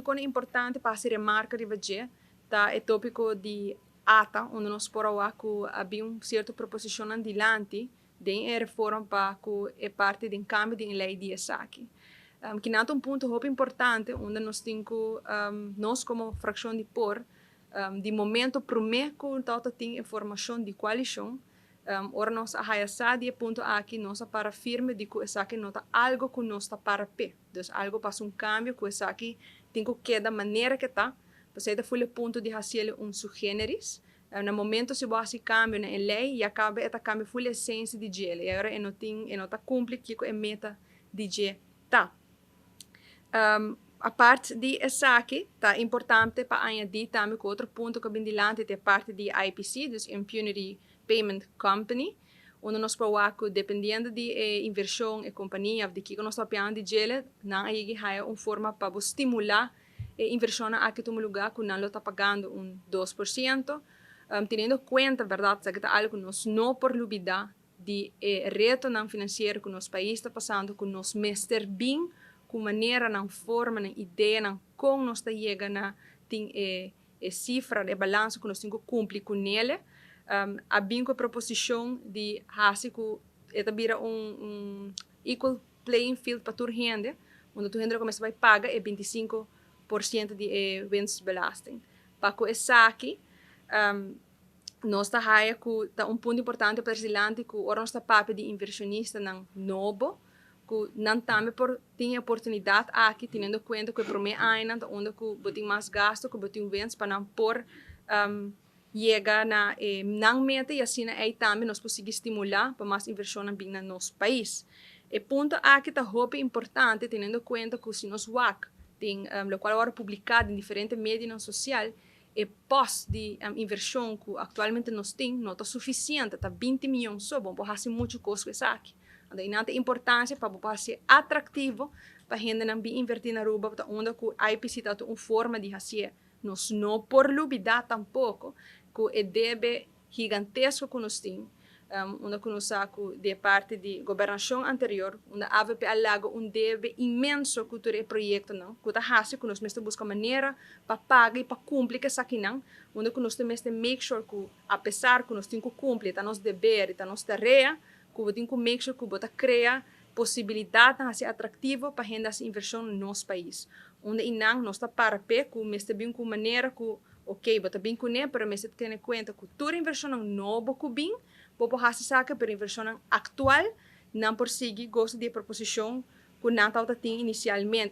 onde é importante para se remarca de vaje, tá é tópico de ata, onde nós por lá que havia certa proposição andilante de reforma para que é parte de cambio de lei de ESAC. Que nato ponto muito importante, onde nós temos, nós como fração de por, de momento, primeiro que nós temos informação de coalição, ora nós a de ponto aqui nós para firme de que essa aqui nota algo que nós está para pé, então algo para um cambio que essa aqui tem que da maneira que está, você da foi o ponto de fazer suggeris, no momento se você cambia na lei e acaba esta cambio foi a essência de gel e agora não tem não está cumpre que é meta de gel tá. A parte de essa aqui tá importante para añadir também com outro ponto que vem dilante é parte de IPC, dus Impunity Payment Company, onde nós provamos dependendo de inversão e companhia de que nós estamos de gel, não aí uma forma para estimular a inversão aqui no lugar que não está pagando 2%, tendo em conta, verdade, que é algo que nós não por olvidar de reto não financeiro que nosso país está passando, que nós mestre bem com maneira, na forma, na ideia, na como nós está chegando tem cifra de balanço que nós temos que cumprir com ele. A bem com a proposição de fazer que equal playing field para toda gente, onde toda gente começa a pagar 25% de winstbelasting. Para que essa aqui, nós está com ponto importante para o que ora nós está papel de inversionista não novo, que não também tem oportunidade aqui, tendo em conta que o primeiro ano onde que tem mais gasto, que tem vendas para não por chegar na não meta e assim aí também nós conseguimos estimular para mais inversão no nosso país. E ponto aqui está muito importante, tendo em conta que se nós WAC tem o qual agora publicado em diferentes mídias sociais, e pós de inversão que atualmente nós temos não está suficiente, está 20 milhões só, bom, pode fazer muito coisa com isso aqui. Então, não tem importância para ser atrativo para a gente não invertir na Aruba, onde a IPC está uma forma de fazer. Nós não por olvidar tampouco que é deve gigantesco que nós temos, onde nós sabemos de parte de governação anterior, onde a AVP alaga deve imenso que o projeto não, que está fazendo que nós mesmo buscamos maneira para pagar e para cumprir que aqui não, onde nós temos que make sure que apesar que nós temos que cumprir, está nosso dever, está nossa tarefa, que tem que make sure que bota cria possibilidade de ser atrativo para renda essa inversão no nosso país. Onde inang nós está para pé, que mesmo bem com maneira que ok, bota bem com ele, mas mesmo tem em conta que toda inversão novo que bem, pode fazer saca para inversão atual não prosseguir gosto de proposição que não estava inicialmente.